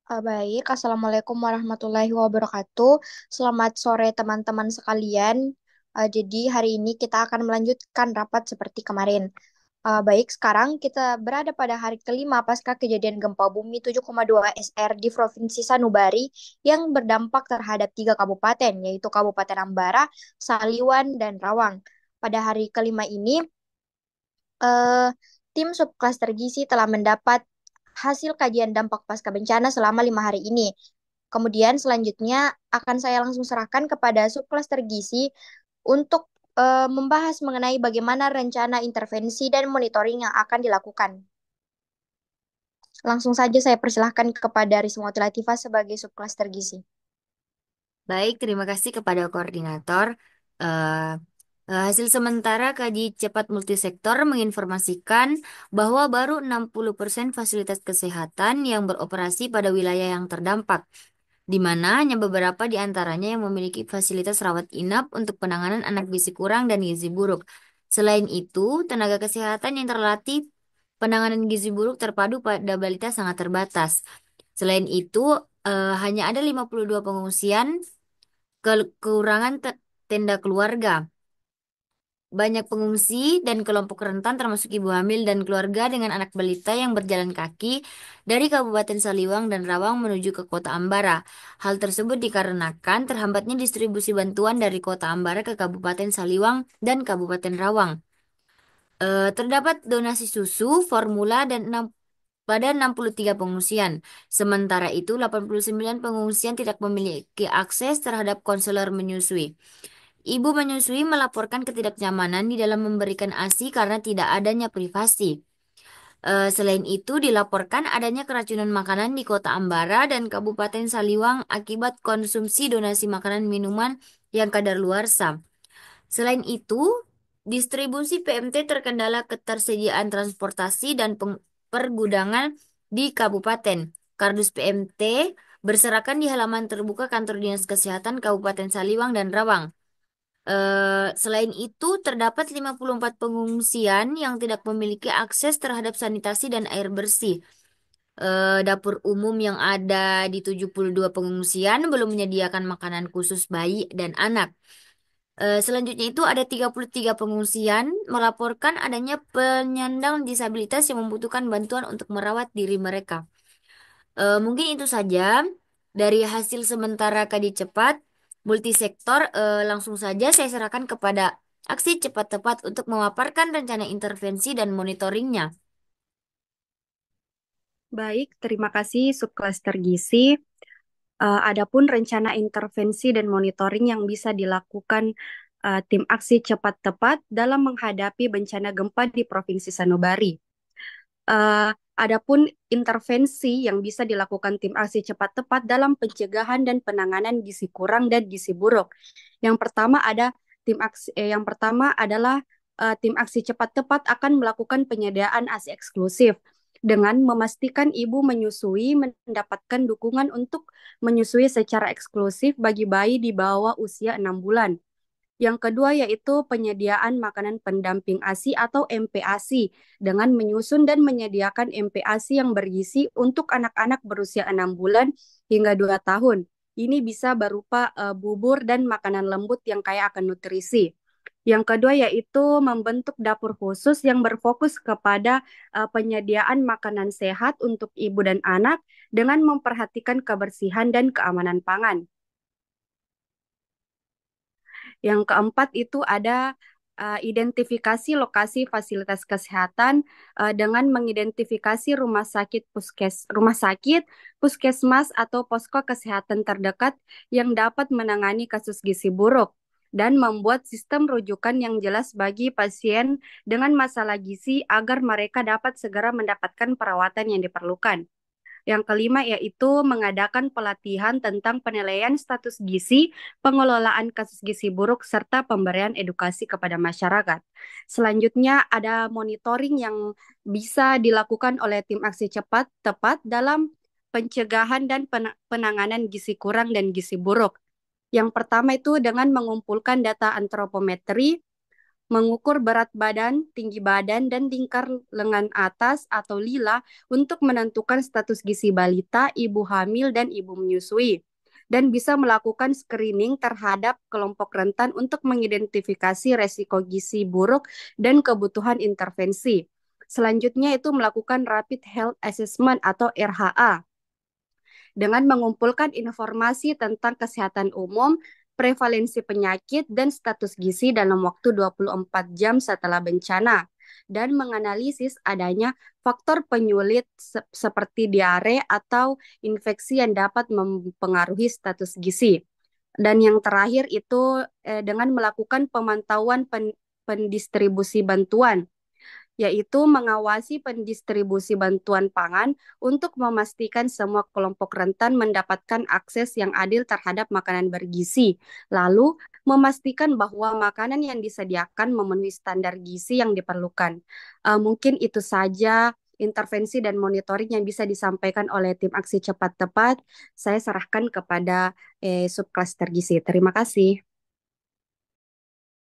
Baik, Assalamualaikum warahmatullahi wabarakatuh. Selamat sore teman-teman sekalian. Jadi hari ini kita akan melanjutkan rapat seperti kemarin. Baik, sekarang kita berada pada hari kelima pasca kejadian gempa bumi 7,2 SR di Provinsi Sanubari yang berdampak terhadap tiga kabupaten, yaitu Kabupaten Ambara, Saliwan, dan Rawang. Pada hari kelima ini, eh, tim subklaster gizi telah mendapat hasil kajian dampak pasca bencana selama 5 hari ini. Kemudian selanjutnya akan saya langsung serahkan kepada subklaster gizi untuk membahas mengenai bagaimana rencana intervensi dan monitoring yang akan dilakukan. Langsung saja saya persilahkan kepada Rismawati Latifah sebagai subklaster gizi. Baik, terima kasih kepada koordinator. Eh, Hasil sementara kaji cepat multisektor menginformasikan bahwa baru 60% fasilitas kesehatan yang beroperasi pada wilayah yang terdampak, di mana hanya beberapa di antaranya yang memiliki fasilitas rawat inap untuk penanganan anak gizi kurang dan gizi buruk. Selain itu, tenaga kesehatan yang terlatih penanganan gizi buruk terpadu pada balita sangat terbatas. Selain itu, hanya ada 52 pengungsian kekurangan tenda keluarga. Banyak pengungsi dan kelompok rentan termasuk ibu hamil dan keluarga dengan anak balita yang berjalan kaki dari Kabupaten Saliwang dan Rawang menuju ke Kota Ambara. Hal tersebut dikarenakan terhambatnya distribusi bantuan dari Kota Ambara ke Kabupaten Saliwang dan Kabupaten Rawang. Terdapat donasi susu, formula, pada 63 pengungsian. Sementara itu, 89 pengungsian tidak memiliki akses terhadap konselor menyusui. Ibu menyusui melaporkan ketidaknyamanan di dalam memberikan ASI karena tidak adanya privasi. Selain itu, dilaporkan adanya keracunan makanan di Kota Ambara dan Kabupaten Saliwang akibat konsumsi donasi makanan minuman yang kadaluarsa. Selain itu, distribusi PMT terkendala ketersediaan transportasi dan pergudangan di kabupaten. Kardus PMT berserakan di halaman terbuka kantor Dinas Kesehatan Kabupaten Saliwang dan Rawang. Selain itu, terdapat 54 pengungsian yang tidak memiliki akses terhadap sanitasi dan air bersih. Dapur umum yang ada di 72 pengungsian belum menyediakan makanan khusus bayi dan anak. Selanjutnya itu ada 33 pengungsian melaporkan adanya penyandang disabilitas yang membutuhkan bantuan untuk merawat diri mereka. Mungkin itu saja dari hasil sementara kaji cepat multisektor. Langsung saja saya serahkan kepada aksi cepat tepat untuk memaparkan rencana intervensi dan monitoringnya. Baik, terima kasih Subklaster Gizi. Adapun rencana intervensi dan monitoring yang bisa dilakukan tim aksi cepat tepat dalam menghadapi bencana gempa di Provinsi Sanubari. Adapun intervensi yang bisa dilakukan tim aksi cepat tepat dalam pencegahan dan penanganan gizi kurang dan gizi buruk. Yang pertama adalah tim aksi cepat tepat akan melakukan penyediaan ASI eksklusif dengan memastikan ibu menyusui mendapatkan dukungan untuk menyusui secara eksklusif bagi bayi di bawah usia 6 bulan. Yang kedua yaitu penyediaan makanan pendamping ASI atau MPASI dengan menyusun dan menyediakan MPASI yang bergizi untuk anak-anak berusia 6 bulan hingga 2 tahun. Ini bisa berupa bubur dan makanan lembut yang kaya akan nutrisi. Yang kedua yaitu membentuk dapur khusus yang berfokus kepada penyediaan makanan sehat untuk ibu dan anak dengan memperhatikan kebersihan dan keamanan pangan. Yang keempat itu ada identifikasi lokasi fasilitas kesehatan dengan mengidentifikasi rumah sakit, puskesmas atau posko kesehatan terdekat yang dapat menangani kasus gizi buruk dan membuat sistem rujukan yang jelas bagi pasien dengan masalah gizi agar mereka dapat segera mendapatkan perawatan yang diperlukan. Yang kelima yaitu mengadakan pelatihan tentang penilaian status gizi, pengelolaan kasus gizi buruk, serta pemberian edukasi kepada masyarakat. Selanjutnya ada monitoring yang bisa dilakukan oleh tim aksi cepat tepat dalam pencegahan dan penanganan gizi kurang dan gizi buruk. Yang pertama itu dengan mengumpulkan data antropometri, mengukur berat badan, tinggi badan, dan lingkar lengan atas atau lila untuk menentukan status gizi balita, ibu hamil, dan ibu menyusui. Dan bisa melakukan screening terhadap kelompok rentan untuk mengidentifikasi resiko gizi buruk dan kebutuhan intervensi. Selanjutnya itu melakukan Rapid Health Assessment atau RHA dengan mengumpulkan informasi tentang kesehatan umum, prevalensi penyakit, dan status gizi dalam waktu 24 jam setelah bencana, dan menganalisis adanya faktor penyulit seperti diare atau infeksi yang dapat mempengaruhi status gizi. Dan yang terakhir itu dengan melakukan pemantauan pendistribusi bantuan, yaitu mengawasi pendistribusi bantuan pangan untuk memastikan semua kelompok rentan mendapatkan akses yang adil terhadap makanan bergizi. Lalu, memastikan bahwa makanan yang disediakan memenuhi standar gizi yang diperlukan. Mungkin itu saja intervensi dan monitoring yang bisa disampaikan oleh tim aksi cepat tepat. Saya serahkan kepada subklaster gizi. Terima kasih.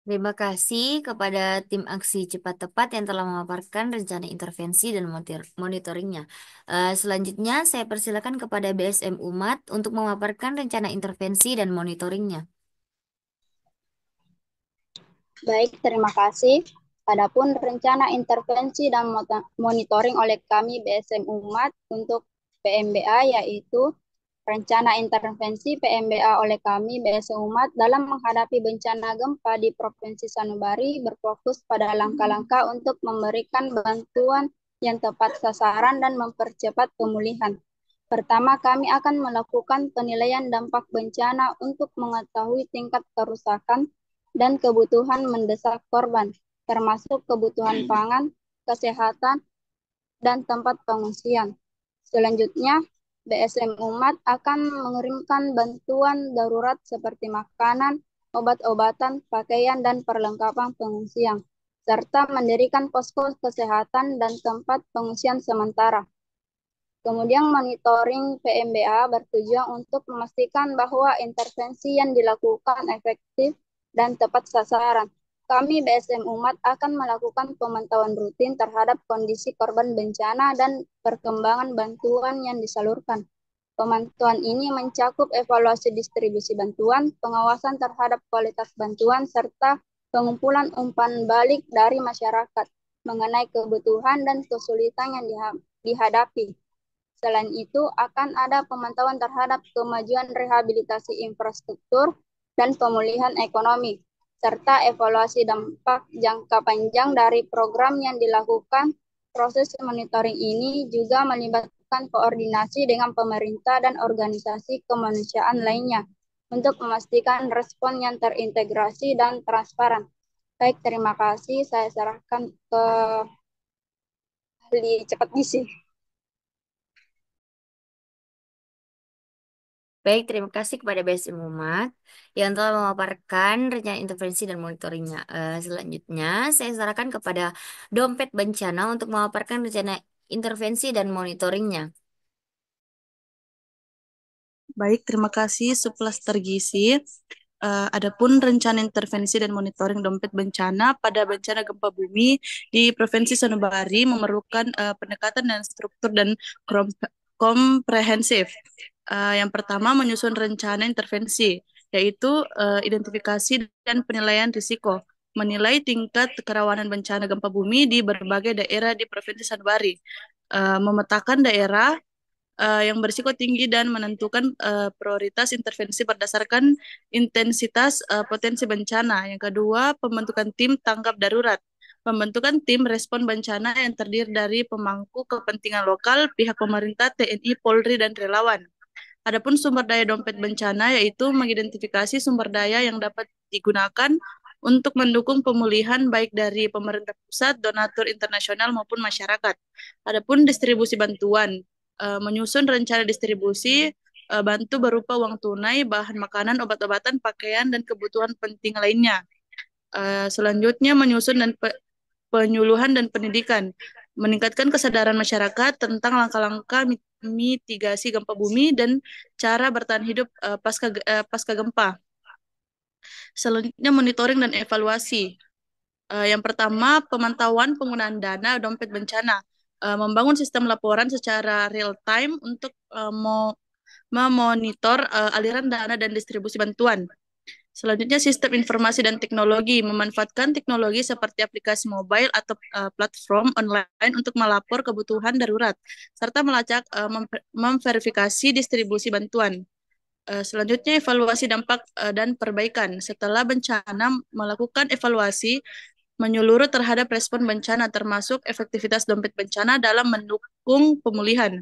Terima kasih kepada tim aksi cepat tepat yang telah memaparkan rencana intervensi dan monitoringnya. Selanjutnya, saya persilakan kepada BSM Umat untuk memaparkan rencana intervensi dan monitoringnya. Baik, terima kasih. Adapun rencana intervensi dan monitoring oleh kami BSM Umat untuk PMBA yaitu rencana intervensi PMBA oleh kami BSM Umat dalam menghadapi bencana gempa di Provinsi Sanubari berfokus pada langkah-langkah untuk memberikan bantuan yang tepat sasaran dan mempercepat pemulihan. Pertama, kami akan melakukan penilaian dampak bencana untuk mengetahui tingkat kerusakan dan kebutuhan mendesak korban, termasuk kebutuhan pangan, kesehatan, dan tempat pengungsian. Selanjutnya, BSM Umat akan mengirimkan bantuan darurat seperti makanan, obat-obatan, pakaian, dan perlengkapan pengungsian, serta mendirikan posko kesehatan dan tempat pengungsian sementara. Kemudian monitoring PMBA bertujuan untuk memastikan bahwa intervensi yang dilakukan efektif dan tepat sasaran. Kami BSM Umat akan melakukan pemantauan rutin terhadap kondisi korban bencana dan perkembangan bantuan yang disalurkan. Pemantauan ini mencakup evaluasi distribusi bantuan, pengawasan terhadap kualitas bantuan, serta pengumpulan umpan balik dari masyarakat mengenai kebutuhan dan kesulitan yang dihadapi. Selain itu, akan ada pemantauan terhadap kemajuan rehabilitasi infrastruktur dan pemulihan ekonomi, serta evaluasi dampak jangka panjang dari program yang dilakukan. Proses monitoring ini juga melibatkan koordinasi dengan pemerintah dan organisasi kemanusiaan lainnya untuk memastikan respon yang terintegrasi dan transparan. Baik, terima kasih. Saya serahkan ke ahli cepat gizi. Baik, terima kasih kepada BSM Umat yang telah memaparkan rencana intervensi dan monitoringnya. Selanjutnya, saya sarankan kepada Dompet Bencana untuk memaparkan rencana intervensi dan monitoringnya. Baik, terima kasih Subklaster Gizi. Adapun rencana intervensi dan monitoring dompet bencana pada bencana gempa bumi di Provinsi Sanubari memerlukan pendekatan dan struktur dan komprehensif. Yang pertama, menyusun rencana intervensi, yaitu identifikasi dan penilaian risiko, menilai tingkat kerawanan bencana gempa bumi di berbagai daerah di Provinsi Sanubari, memetakan daerah yang berisiko tinggi dan menentukan prioritas intervensi berdasarkan intensitas potensi bencana. Yang kedua, pembentukan tim tanggap darurat. Pembentukan tim respon bencana yang terdiri dari pemangku kepentingan lokal, pihak pemerintah, TNI, Polri, dan relawan. Adapun sumber daya dompet bencana yaitu mengidentifikasi sumber daya yang dapat digunakan untuk mendukung pemulihan baik dari pemerintah pusat, donatur internasional maupun masyarakat. Adapun distribusi bantuan, menyusun rencana distribusi bantu berupa uang tunai, bahan makanan, obat-obatan, pakaian, dan kebutuhan penting lainnya. Selanjutnya menyusun dan penyuluhan dan pendidikan, meningkatkan kesadaran masyarakat tentang langkah-langkah mitigasi gempa bumi dan cara bertahan hidup pasca gempa. Selanjutnya monitoring dan evaluasi, Yang pertama, pemantauan penggunaan dana dompet bencana. Membangun sistem laporan secara real time untuk memonitor aliran dana dan distribusi bantuan. Selanjutnya, sistem informasi dan teknologi. Memanfaatkan teknologi seperti aplikasi mobile atau platform online untuk melapor kebutuhan darurat, serta melacak memverifikasi distribusi bantuan. Selanjutnya, evaluasi dampak dan perbaikan. Setelah bencana, melakukan evaluasi menyeluruh terhadap respon bencana, termasuk efektivitas dompet bencana dalam mendukung pemulihan.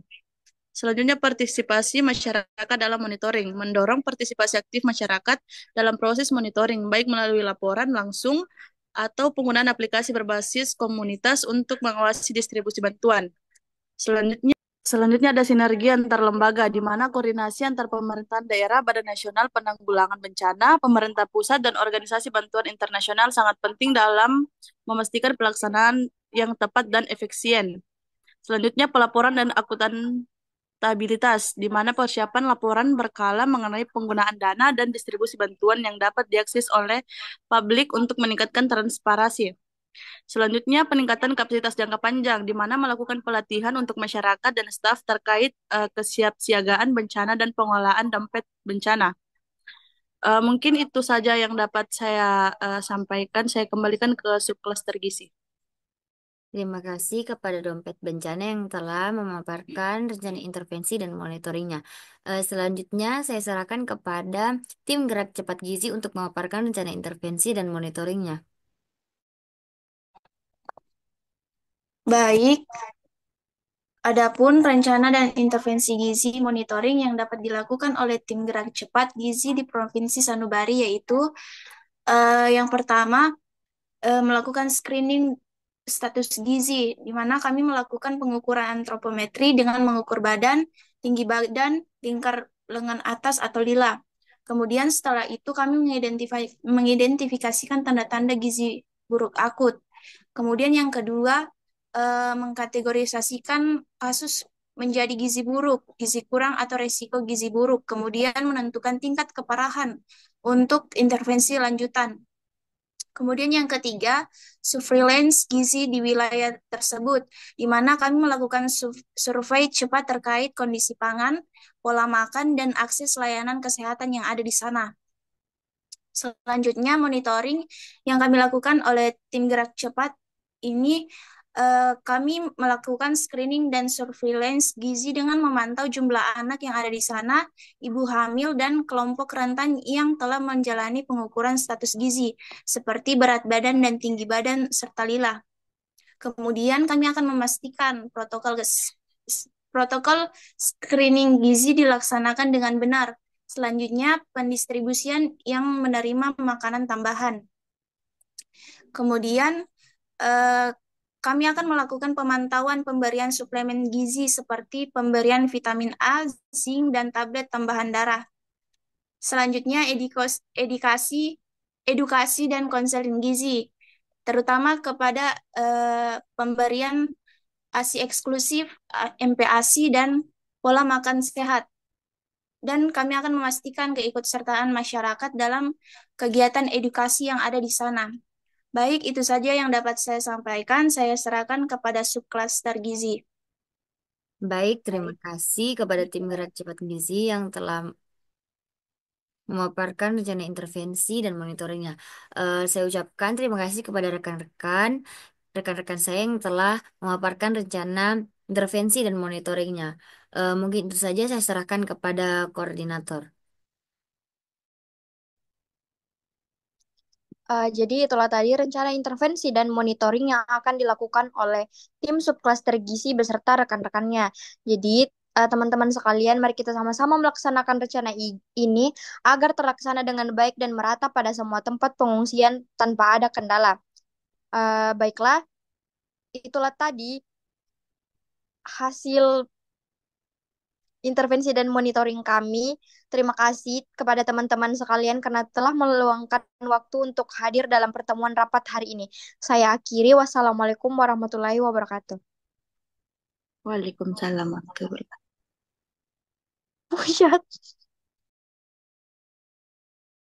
Selanjutnya, partisipasi masyarakat dalam monitoring. Mendorong partisipasi aktif masyarakat dalam proses monitoring, baik melalui laporan langsung atau penggunaan aplikasi berbasis komunitas untuk mengawasi distribusi bantuan. Selanjutnya ada sinergi antar lembaga, di mana koordinasi antar pemerintahan daerah, Badan Nasional Penanggulangan Bencana, pemerintah pusat, dan organisasi bantuan internasional sangat penting dalam memastikan pelaksanaan yang tepat dan efisien. Selanjutnya, pelaporan dan akuntabilitas, di mana persiapan laporan berkala mengenai penggunaan dana dan distribusi bantuan yang dapat diakses oleh publik untuk meningkatkan transparansi. Selanjutnya, peningkatan kapasitas jangka panjang, di mana melakukan pelatihan untuk masyarakat dan staf terkait kesiapsiagaan bencana dan pengolahan dompet bencana. Mungkin itu saja yang dapat saya sampaikan. Saya kembalikan ke subklaster gizi. Terima kasih kepada Dompet Bencana yang telah memaparkan rencana intervensi dan monitoringnya. Selanjutnya, saya serahkan kepada tim Gerak Cepat Gizi untuk memaparkan rencana intervensi dan monitoringnya. Baik, adapun rencana dan intervensi gizi monitoring yang dapat dilakukan oleh tim gerak cepat gizi di Provinsi Sanubari yaitu yang pertama melakukan screening status gizi, di mana kami melakukan pengukuran antropometri dengan mengukur badan, tinggi badan, lingkar lengan atas atau lila. Kemudian setelah itu kami mengidentifikasikan tanda-tanda gizi buruk akut. Kemudian yang kedua, mengkategorisasikan kasus menjadi gizi buruk, gizi kurang atau resiko gizi buruk. Kemudian menentukan tingkat keparahan untuk intervensi lanjutan. Kemudian yang ketiga, surveillance gizi di wilayah tersebut, di mana kami melakukan survei cepat terkait kondisi pangan, pola makan, dan akses layanan kesehatan yang ada di sana. Selanjutnya, monitoring yang kami lakukan oleh tim gerak cepat ini, kami melakukan screening dan surveillance gizi dengan memantau jumlah anak yang ada di sana, ibu hamil, dan kelompok rentan yang telah menjalani pengukuran status gizi, seperti berat badan dan tinggi badan, serta lila. Kemudian kami akan memastikan protokol screening gizi dilaksanakan dengan benar. Selanjutnya, pendistribusian yang menerima makanan tambahan. Kemudian, kami akan melakukan pemantauan pemberian suplemen gizi seperti pemberian vitamin A, zinc, dan tablet tambahan darah. Selanjutnya, edukasi dan konseling gizi, terutama kepada pemberian ASI eksklusif, MPASI, dan pola makan sehat. Dan kami akan memastikan keikutsertaan masyarakat dalam kegiatan edukasi yang ada di sana. Baik, itu saja yang dapat saya sampaikan. Saya serahkan kepada subklaster gizi. Baik, terima kasih kepada tim Gerak Cepat Gizi yang telah memaparkan rencana intervensi dan monitoringnya. Saya ucapkan terima kasih kepada rekan-rekan saya yang telah memaparkan rencana intervensi dan monitoringnya. Mungkin itu saja saya serahkan kepada koordinator. Jadi itulah tadi rencana intervensi dan monitoring yang akan dilakukan oleh tim subklaster gizi beserta rekan-rekannya. Jadi teman-teman sekalian, mari kita sama-sama melaksanakan rencana ini agar terlaksana dengan baik dan merata pada semua tempat pengungsian tanpa ada kendala. Baiklah, itulah tadi hasil intervensi dan monitoring kami. Terima kasih kepada teman-teman sekalian karena telah meluangkan waktu untuk hadir dalam pertemuan rapat hari ini. Saya akhiri. Wassalamualaikum warahmatullahi wabarakatuh. Waalaikumsalam warahmatullahi wabarakatuh. Buset.